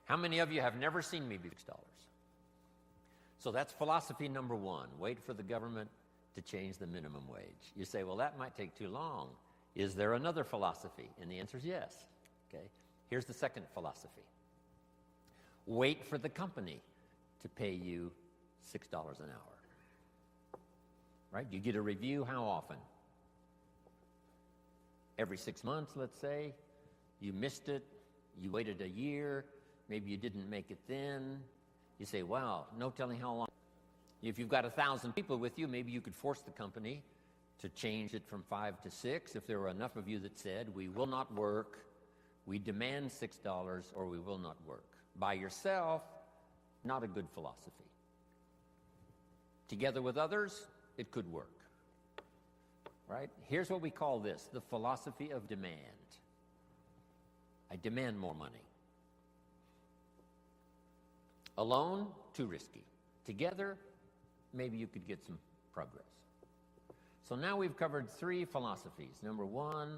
How many of you have never seen me be $6? So that's philosophy number one. Wait for the government to change the minimum wage. You say, well, that might take too long. Is there another philosophy? And the answer is yes. Okay. Here's the second philosophy. Wait for the company to pay you $6 an hour. Right? You get a review how often? Every 6 months, let's say. You missed it. You waited a year. Maybe you didn't make it then. You say, wow, no telling how long. If you've got 1,000 people with you, maybe you could force the company to change it from 5 to 6 if there were enough of you that said, we will not work, we demand $6, or we will not work. By yourself, not a good philosophy. Together with others, it could work. Right? Here's what we call this, the philosophy of demand. I demand more money. Alone, too risky. Together, maybe you could get some progress. So now we've covered 3 philosophies. Number 1,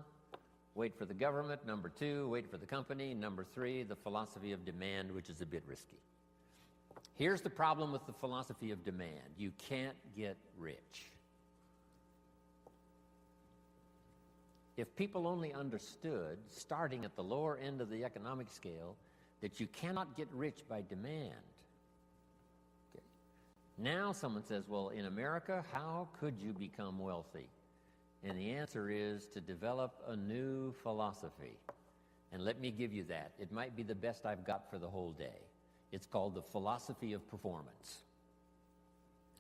wait for the government. Number 2, wait for the company. Number 3, the philosophy of demand, which is a bit risky. Here's the problem with the philosophy of demand. You can't get rich. If people only understood, starting at the lower end of the economic scale, that you cannot get rich by demand. Okay. Now someone says, well, in America, how could you become wealthy? And the answer is to develop a new philosophy. And let me give you that. It might be the best I've got for the whole day. It's called the philosophy of performance.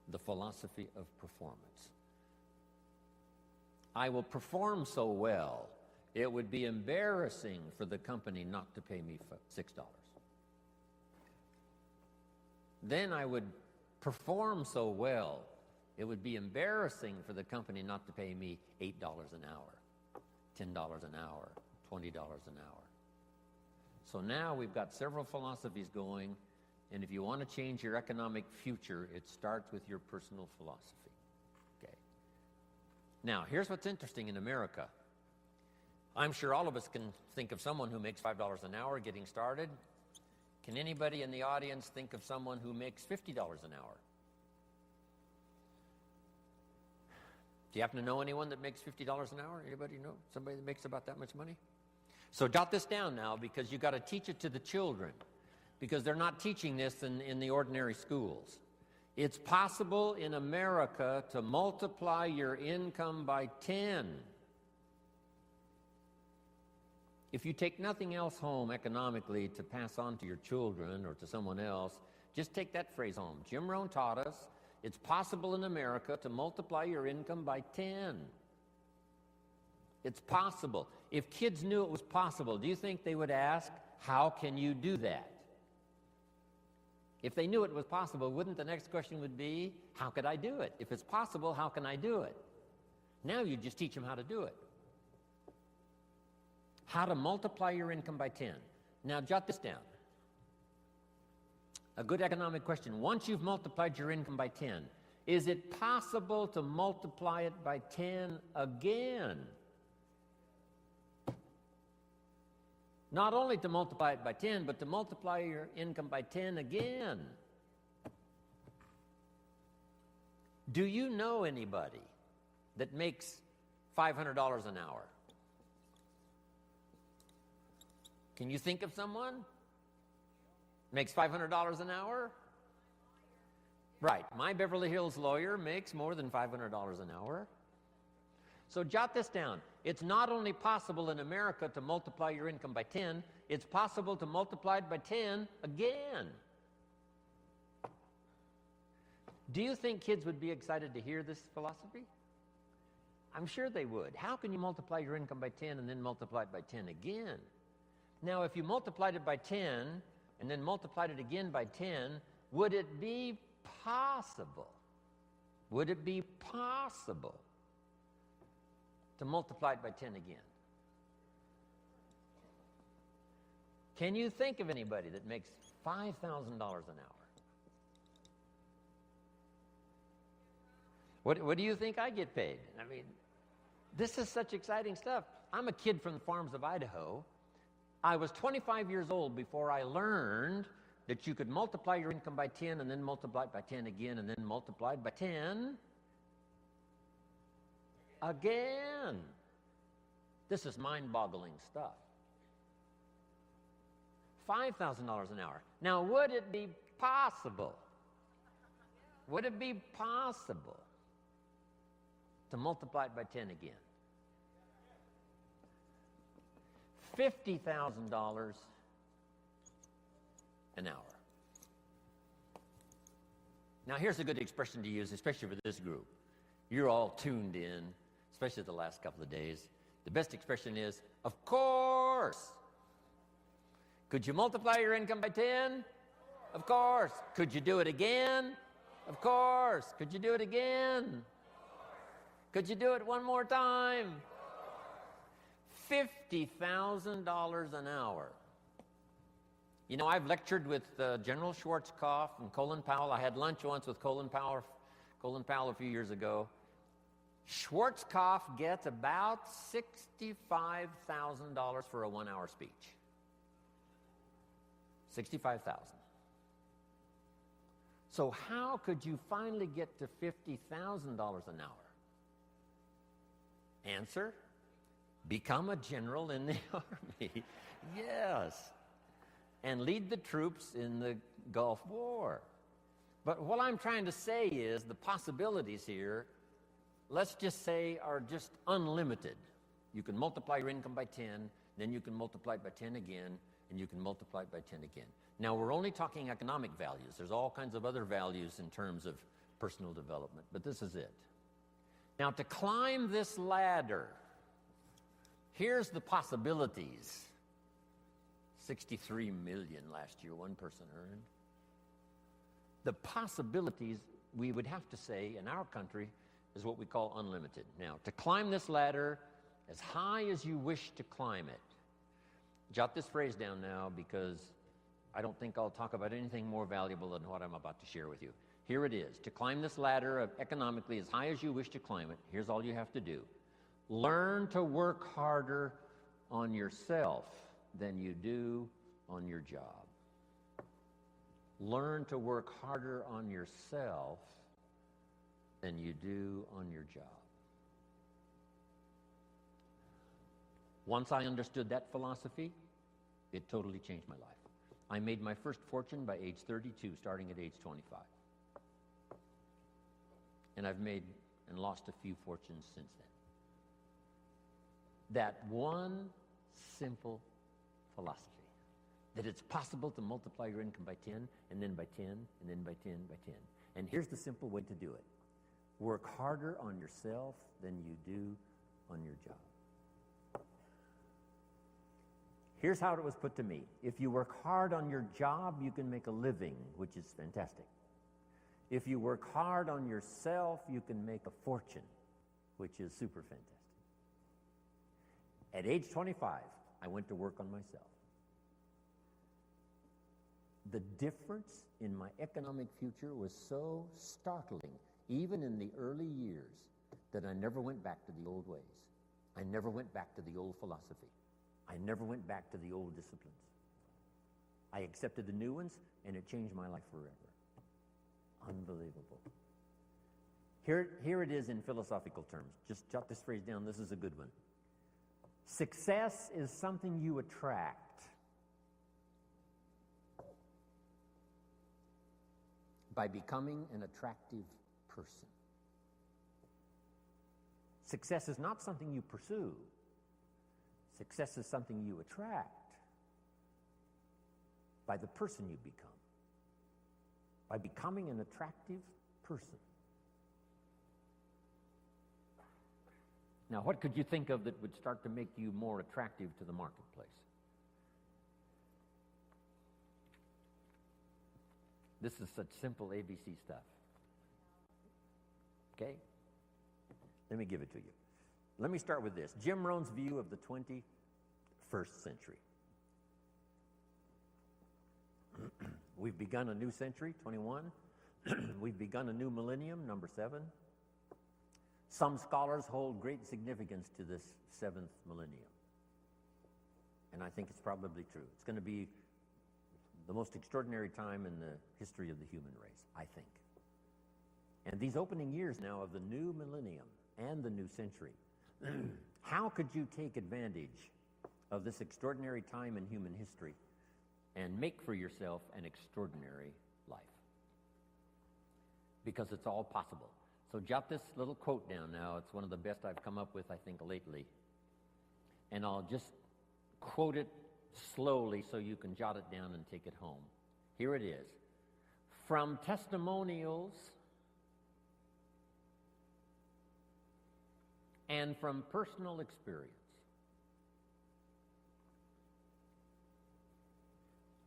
The philosophy of performance. I will perform so well, it would be embarrassing for the company not to pay me $6. Then I would perform so well, it would be embarrassing for the company not to pay me $8 an hour, $10 an hour, $20 an hour. So now we've got several philosophies going, and if you want to change your economic future, it starts with your personal philosophy. Okay. Now, here's what's interesting in America. I'm sure all of us can think of someone who makes $5 an hour getting started. Can anybody in the audience think of someone who makes $50 an hour? Do you happen to know anyone that makes $50 an hour? Anybody know somebody that makes about that much money? So jot this down now, because you've got to teach it to the children, because they're not teaching this in the ordinary schools. It's possible in America to multiply your income by 10. If you take nothing else home economically to pass on to your children or to someone else, just take that phrase home. Jim Rohn taught us it's possible in America to multiply your income by 10. It's possible. If kids knew it was possible, do you think they would ask, how can you do that? If they knew it was possible, wouldn't the next question would be, how could I do it? If it's possible, how can I do it? Now you just teach them how to do it. How to multiply your income by 10. Now jot this down. A good economic question. Once you've multiplied your income by 10, is it possible to multiply it by 10 again? Not only to multiply it by 10, but to multiply your income by 10 again. Do you know anybody that makes $500 an hour? Can you think of someone? Makes $500 an hour? Right. My Beverly Hills lawyer makes more than $500 an hour. So jot this down. It's not only possible in America to multiply your income by 10, it's possible to multiply it by 10 again. Do you think kids would be excited to hear this philosophy? I'm sure they would. How can you multiply your income by 10 and then multiply it by 10 again? Now, if you multiplied it by 10 and then multiplied it again by 10, would it be possible? Would it be possible to multiply it by 10 again? Can you think of anybody that makes $5,000 an hour? What do you think I get paid? I mean, this is such exciting stuff. I'm a kid from the farms of Idaho. I was 25 years old before I learned that you could multiply your income by 10 and then multiply it by 10 again and then multiply it by 10 again. This is mind-boggling stuff. $5,000 an hour. Now, would it be possible? Would it be possible to multiply it by 10 again? $50,000 an hour. Now, here's a good expression to use, especially for this group. You're all tuned in, especially the last couple of days. The best expression is, of course. Could you multiply your income by 10? Of course. Could you do it again? Of course. Could you do it again? Could you do it one more time? $50,000 an hour. You know, I've lectured with General Schwarzkopf and Colin Powell. I had lunch once with Colin Powell a few years ago. Schwarzkopf gets about $65,000 for a one-hour speech. $65,000. So how could you finally get to $50,000 an hour? Answer: become a general in the Army. Yes. And lead the troops in the Gulf War. But what I'm trying to say is the possibilities here, let's just say, are just unlimited. You can multiply your income by 10, then you can multiply it by 10 again, and you can multiply it by 10 again. Now, we're only talking economic values. There's all kinds of other values in terms of personal development, but this is it. Now, to climb this ladder, here's the possibilities. 63 million last year, one person earned. The possibilities, we would have to say, in our country, is what we call unlimited. Now, to climb this ladder as high as you wish to climb it, jot this phrase down now, because I don't think I'll talk about anything more valuable than what I'm about to share with you. Here it is. To climb this ladder economically as high as you wish to climb it, here's all you have to do. Learn to work harder on yourself than you do on your job. Learn to work harder on yourself than you do on your job. Once I understood that philosophy, it totally changed my life. I made my first fortune by age 32, starting at age 25. And I've made and lost a few fortunes since then. That one simple philosophy, that it's possible to multiply your income by 10, and then by 10, and then by 10, by 10. And here's the simple way to do it. Work harder on yourself than you do on your job. Here's how it was put to me. If you work hard on your job, you can make a living, which is fantastic. If you work hard on yourself, you can make a fortune, which is super fantastic. At age 25, I went to work on myself. The difference in my economic future was so startling, even in the early years, that I never went back to the old ways. I never went back to the old philosophy. I never went back to the old disciplines. I accepted the new ones, and it changed my life forever. Unbelievable. Here it is in philosophical terms. Just jot this phrase down. This is a good one. Success is something you attract by becoming an attractive person. Success is not something you pursue. Success is something you attract by the person you become, by becoming an attractive person. Now, what could you think of that would start to make you more attractive to the marketplace? This is such simple ABC stuff. Okay? Let me give it to you. Let me start with this. Jim Rohn's view of the 21st century. We've begun a new century, 21. We've begun a new millennium, number 7. Some scholars hold great significance to this 7th millennium. And I think it's probably true. It's going to be the most extraordinary time in the history of the human race, I think. And these opening years now of the new millennium and the new century, how could you take advantage of this extraordinary time in human history and make for yourself an extraordinary life? Because it's all possible. So jot this little quote down now. It's one of the best I've come up with, I think, lately. And I'll just quote it slowly so you can jot it down and take it home. Here it is. From testimonials and from personal experience,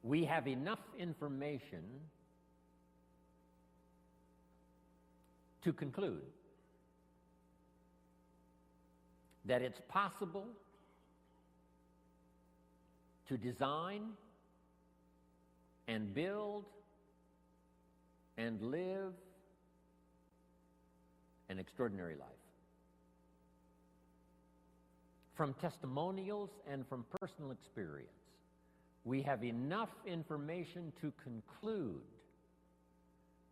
we have enough information to conclude that it's possible to design and build and live an extraordinary life. From testimonials and from personal experience, we have enough information to conclude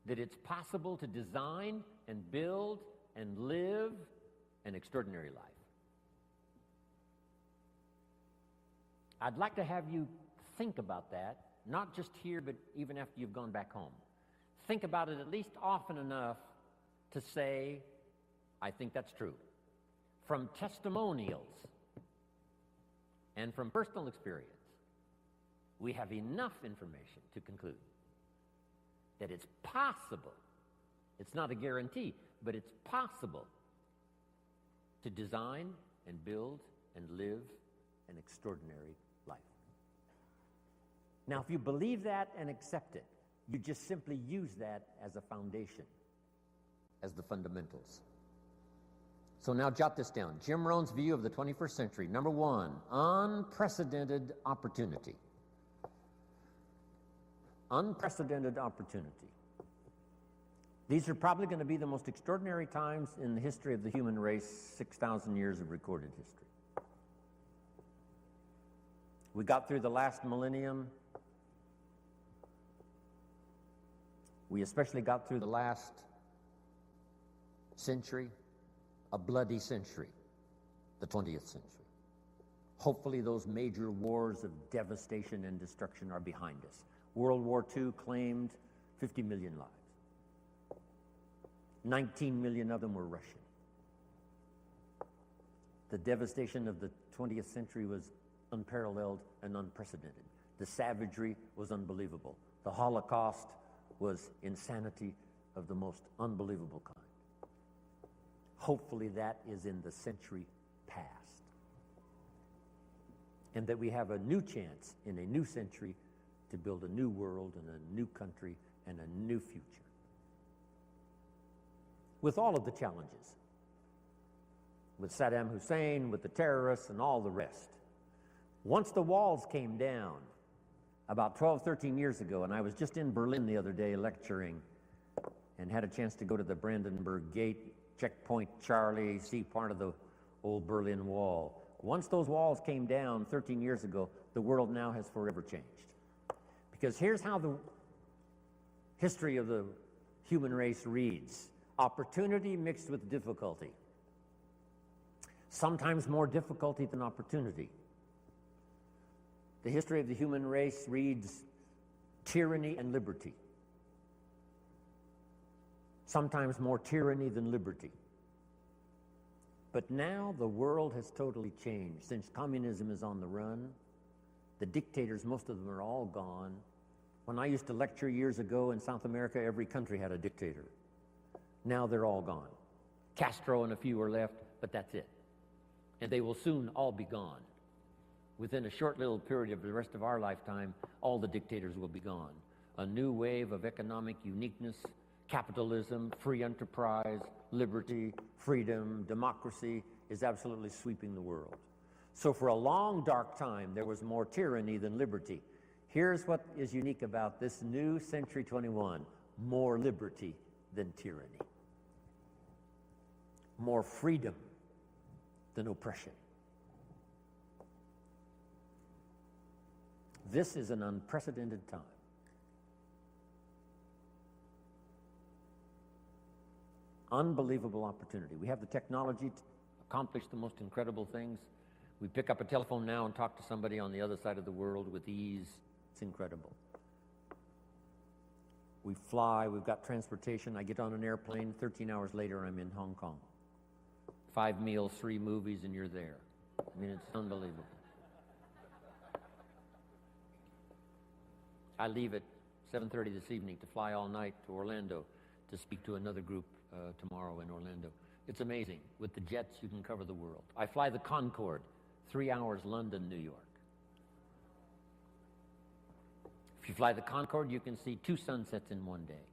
that it's possible to design and build and live an extraordinary life. I'd like to have you think about that, not just here, but even after you've gone back home. Think about it at least often enough to say, I think that's true. From testimonials and from personal experience, we have enough information to conclude that it's possible, it's not a guarantee, but it's possible to design and build and live an extraordinary life. Now, if you believe that and accept it, you just simply use that as a foundation, as the fundamentals. So now jot this down. Jim Rohn's view of the 21st century. Number one, unprecedented opportunity. Unprecedented opportunity. These are probably going to be the most extraordinary times in the history of the human race, 6,000 years of recorded history. We got through the last millennium. We especially got through the last century, a bloody century, the 20th century. Hopefully those major wars of devastation and destruction are behind us. World War II claimed 50 million lives. 19 million of them were Russian. The devastation of the 20th century was unparalleled and unprecedented. The savagery was unbelievable. The Holocaust was insanity of the most unbelievable kind. Hopefully that is in the century past. And that we have a new chance in a new century to build a new world and a new country and a new future. With all of the challenges. With Saddam Hussein, with the terrorists, and all the rest. Once the walls came down, about 12, 13 years ago, and I was just in Berlin the other day lecturing and had a chance to go to the Brandenburg Gate, Checkpoint Charlie, see part of the old Berlin Wall. Once those walls came down 13 years ago, the world now has forever changed. Because here's how the history of the human race reads. Opportunity mixed with difficulty. Sometimes more difficulty than opportunity. The history of the human race reads tyranny and liberty. Sometimes more tyranny than liberty. But now the world has totally changed. Since communism is on the run, the dictators, most of them are all gone. When I used to lecture years ago in South America, every country had a dictator. Now they're all gone. Castro and a few are left, but that's it. And they will soon all be gone. Within a short little period of the rest of our lifetime, all the dictators will be gone. A new wave of economic uniqueness, capitalism, free enterprise, liberty, freedom, democracy is absolutely sweeping the world. So for a long, dark time, there was more tyranny than liberty. Here's what is unique about this new Century 21. More liberty than tyranny. More freedom than oppression. This is an unprecedented time. Unbelievable opportunity. We have the technology to accomplish the most incredible things. We pick up a telephone now and talk to somebody on the other side of the world with ease. It's incredible. We fly, we've got transportation. I get on an airplane, 13 hours later I'm in Hong Kong. 5 meals, 3 movies, and you're there. I mean, it's unbelievable. I leave at 7:30 this evening to fly all night to Orlando to speak to another group tomorrow in Orlando. It's amazing. With the jets, you can cover the world. I fly the Concorde, 3 hours London, New York. If you fly the Concorde, you can see 2 sunsets in one day.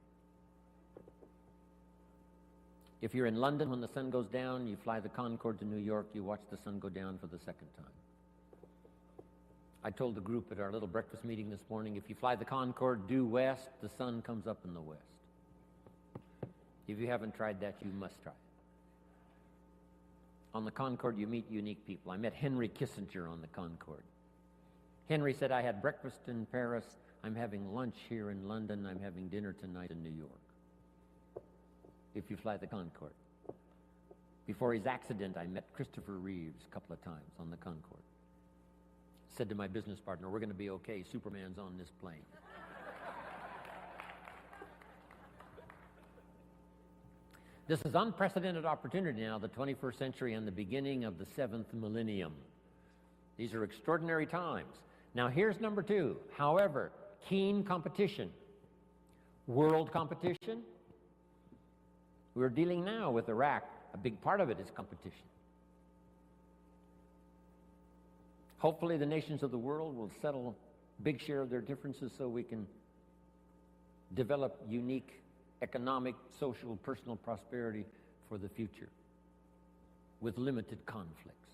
If you're in London when the sun goes down, you fly the Concorde to New York, you watch the sun go down for the second time. I told the group at our little breakfast meeting this morning, if you fly the Concorde due west, the sun comes up in the west. If you haven't tried that, you must try it. On the Concorde, you meet unique people. I met Henry Kissinger on the Concorde. Henry said, I had breakfast in Paris, I'm having lunch here in London, I'm having dinner tonight in New York. If you fly the Concorde. Before his accident, I met Christopher Reeves a couple of times on the Concorde. Said to my business partner, we're going to be okay, Superman's on this plane. This is unprecedented opportunity now, the 21st century and the beginning of the 7th millennium. These are extraordinary times. Now here's number 2. However, keen competition. World competition. We're dealing now with Iraq. A big part of it is competition. Hopefully the nations of the world will settle a big share of their differences so we can develop unique economic, social, personal prosperity for the future with limited conflicts.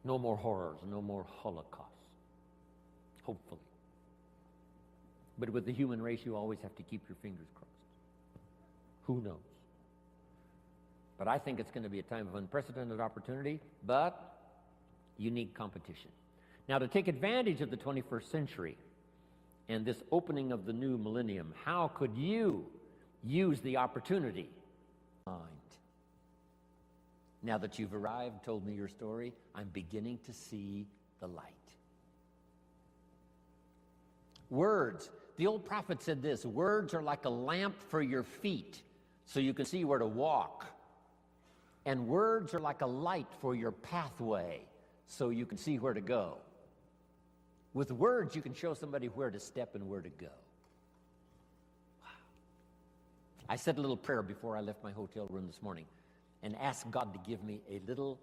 No more horrors, no more holocausts, hopefully. But with the human race, you always have to keep your fingers crossed. Who knows? But I think it's going to be a time of unprecedented opportunity, but unique competition. Now, to take advantage of the 21st century and this opening of the new millennium, how could you use the opportunity? Now that you've arrived, told me your story, I'm beginning to see the light. Words. The old prophet said this, words are like a lamp for your feet, so you can see where to walk. And words are like a light for your pathway, so you can see where to go. With words, you can show somebody where to step and where to go. Wow. I said a little prayer before I left my hotel room this morning and asked God to give me a little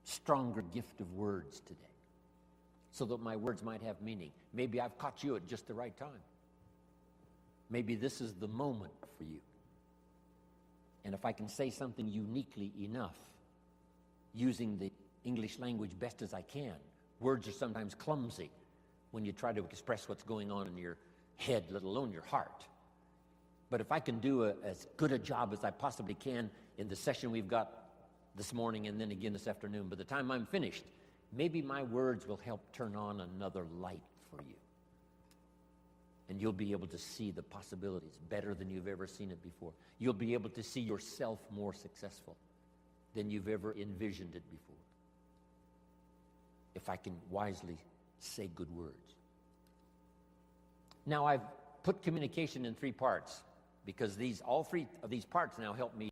stronger gift of words today so that my words might have meaning. Maybe I've caught you at just the right time. Maybe this is the moment for you. And if I can say something uniquely enough, using the English language best as I can, words are sometimes clumsy when you try to express what's going on in your head, let alone your heart. But if I can do as good a job as I possibly can in the session we've got this morning and then again this afternoon, by the time I'm finished, maybe my words will help turn on another light for you. And you'll be able to see the possibilities better than you've ever seen it before. You'll be able to see yourself more successful than you've ever envisioned it before. If I can wisely say good words. Now I've put communication in 3 parts because all 3 of these parts now help me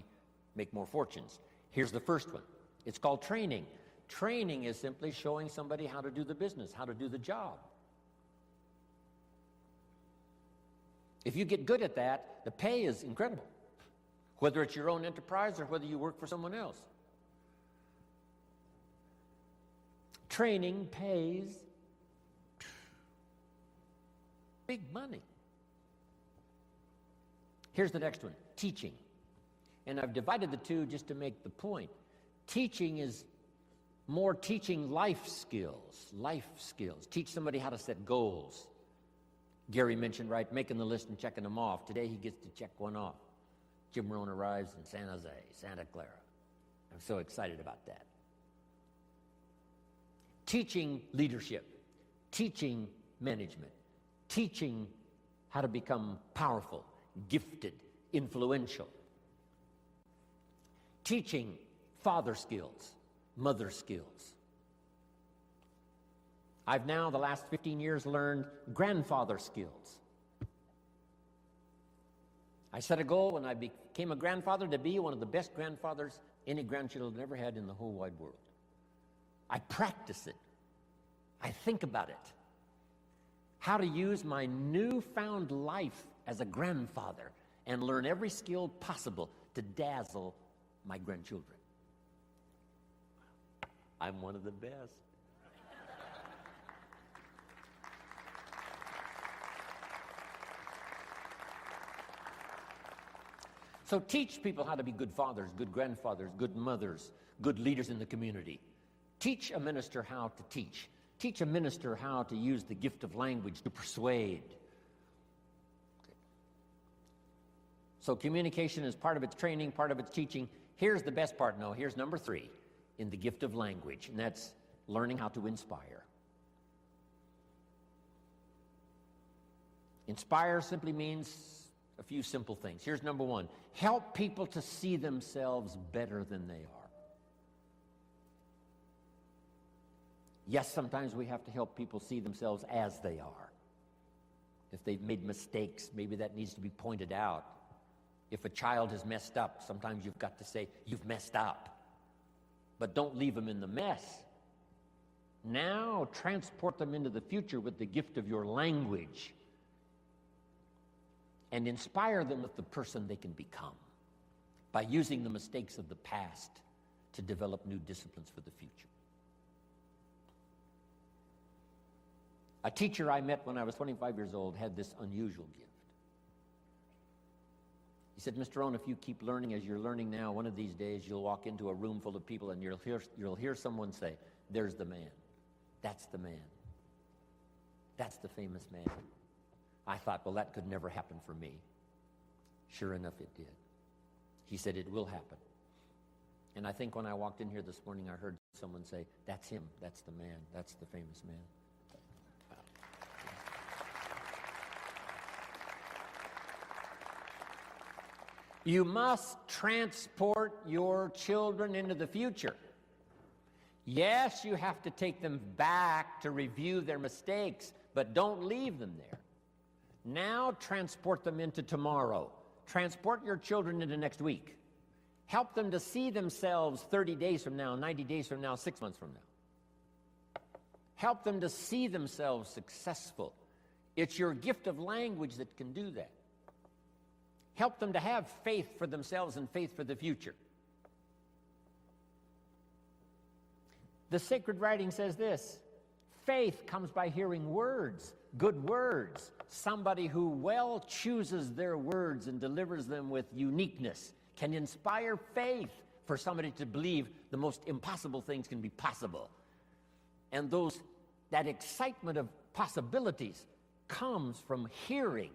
make more fortunes. Here's the first one. It's called training. Training is simply showing somebody how to do the business, how to do the job. If you get good at that, the pay is incredible, whether it's your own enterprise or whether you work for someone else. Training pays big money. Here's the next one, teaching. And I've divided the 2 just to make the point. Teaching is more teaching life skills. Teach somebody how to set goals. Gary mentioned, right, making the list and checking them off. Today he gets to check one off. Jim Rohn arrives in San Jose, Santa Clara. I'm so excited about that. Teaching leadership. teaching management, teaching how to become powerful, gifted, influential, teaching father skills, mother skills. I've now, the last 15 years, learned grandfather skills. I set a goal when I became a grandfather to be one of the best grandfathers any grandchildren ever had in the whole wide world. I practice it. I think about it. How to use my newfound life as a grandfather and learn every skill possible to dazzle my grandchildren. I'm one of the best. So teach people how to be good fathers, good grandfathers, good mothers, good leaders in the community. Teach a minister how to teach. Teach a minister how to use the gift of language to persuade. Okay. So communication is part of its training, part of its teaching. Here's the best part. No, here's number 3 in the gift of language, and that's learning how to inspire. Inspire simply means a few simple things. Here's number 1. Help people to see themselves better than they are. Yes, sometimes we have to help people see themselves as they are. If they've made mistakes, maybe that needs to be pointed out. If a child has messed up, sometimes you've got to say, you've messed up. But don't leave them in the mess. Now transport them into the future with the gift of your language and inspire them with the person they can become by using the mistakes of the past to develop new disciplines for the future. A teacher I met when I was 25 years old had this unusual gift. He said, Mr. Rohn, if you keep learning as you're learning now, one of these days you'll walk into a room full of people and you'll hear someone say, there's the man. That's the man. That's the famous man. I thought, well, that could never happen for me. Sure enough, it did. He said, it will happen. And I think when I walked in here this morning, I heard someone say, that's him. That's the man. That's the famous man. You must transport your children into the future. Yes, you have to take them back to review their mistakes, but don't leave them there. Now transport them into tomorrow. Transport your children into next week. Help them to see themselves 30 days from now, 90 days from now, 6 months from now. Help them to see themselves successful. It's your gift of language that can do that. Help them to have faith for themselves and faith for the future. The sacred writing says this: faith comes by hearing words, good words. Somebody who well chooses their words and delivers them with uniqueness can inspire faith for somebody to believe the most impossible things can be possible. And that excitement of possibilities comes from hearing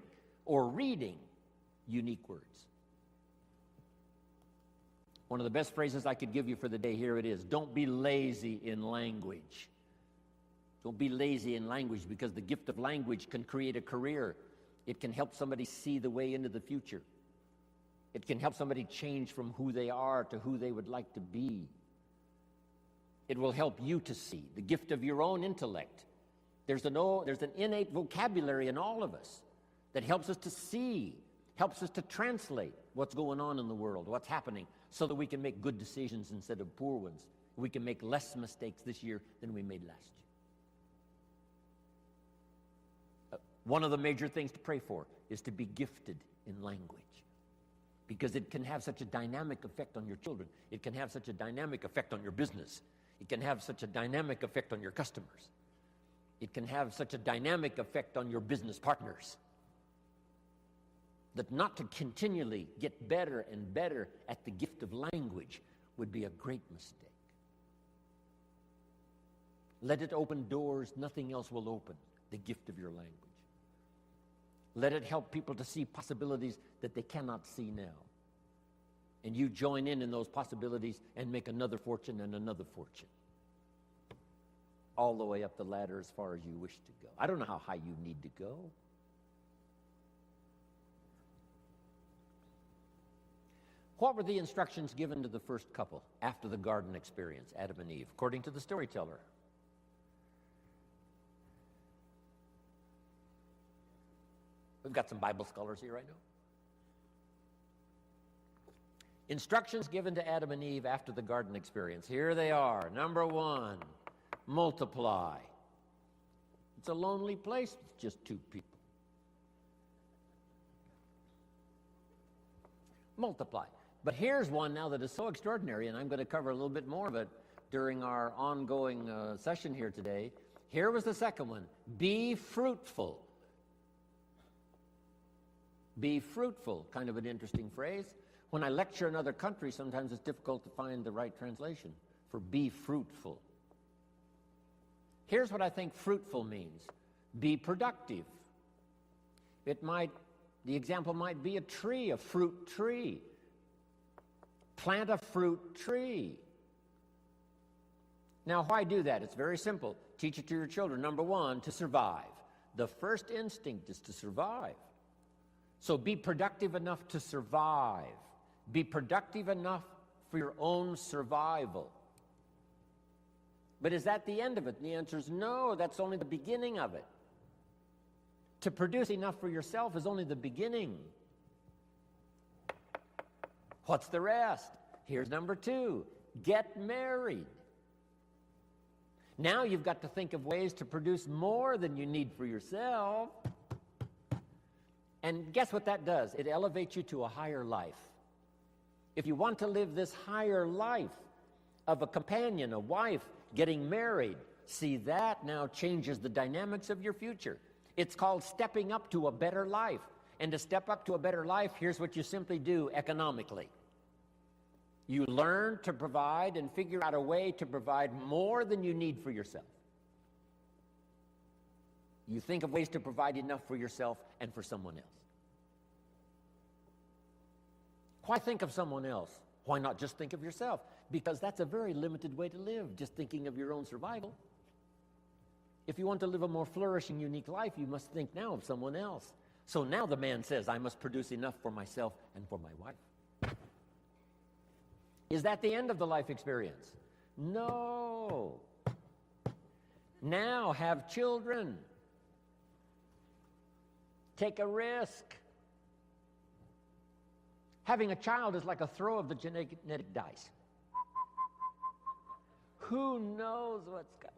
or reading unique words. One of the best phrases I could give you for the day, here it is: don't be lazy in language. Don't be lazy in language, because the gift of language can create a career. It can help somebody see the way into the future. It can help somebody change from who they are to who they would like to be. It will help you to see the gift of your own intellect. There's an innate vocabulary in all of us that helps us to see, helps us to translate what's going on in the world, what's happening, so that we can make good decisions instead of poor ones. We can make less mistakes this year than we made last year. One of the major things to pray for is to be gifted in language, because it can have such a dynamic effect on your children. It can have such a dynamic effect on your business. It can have such a dynamic effect on your customers. It can have such a dynamic effect on your business partners, that not to continually get better and better at the gift of language would be a great mistake. Let it open doors nothing else will open, the gift of your language. Let it help people to see possibilities that they cannot see now. And you join in those possibilities and make another fortune and another fortune. all the way up the ladder as far as you wish to go. I don't know how high you need to go. What were the instructions given to the first couple after the garden experience, Adam and Eve, according to the storyteller? We've got some Bible scholars here right now. Instructions given to Adam and Eve after the garden experience. Here they are. Number 1, multiply. It's a lonely place with just 2 people. Multiply. But here's one now that is so extraordinary, and I'm going to cover a little bit more of it during our ongoing session here today. Here was the second one. Be fruitful. Be fruitful. Kind of an interesting phrase. When I lecture in other countries, sometimes it's difficult to find the right translation for be fruitful. Here's what I think fruitful means. Be productive. The example might be a tree, a fruit tree. Plant a fruit tree. Now, why do that? It's very simple. Teach it to your children. Number 1, to survive. The first instinct is to survive. So be productive enough to survive. Be productive enough for your own survival. But is that the end of it? And the answer is no, that's only the beginning of it. To produce enough for yourself is only the beginning. What's the rest? Here's number 2. Get married. Now you've got to think of ways to produce more than you need for yourself. And guess what that does? It elevates you to a higher life. If you want to live this higher life of a companion, a wife, getting married, see, that now changes the dynamics of your future. It's called stepping up to a better life. And to step up to a better life, here's what you simply do economically. You learn to provide and figure out a way to provide more than you need for yourself. You think of ways to provide enough for yourself and for someone else. Why think of someone else? Why not just think of yourself? Because that's a very limited way to live, just thinking of your own survival. If you want to live a more flourishing, unique life, you must think now of someone else. So now the man says, I must produce enough for myself and for my wife. Is that the end of the life experience? No. Now have children. Take a risk. Having a child is like a throw of the genetic dice. Who knows what's coming?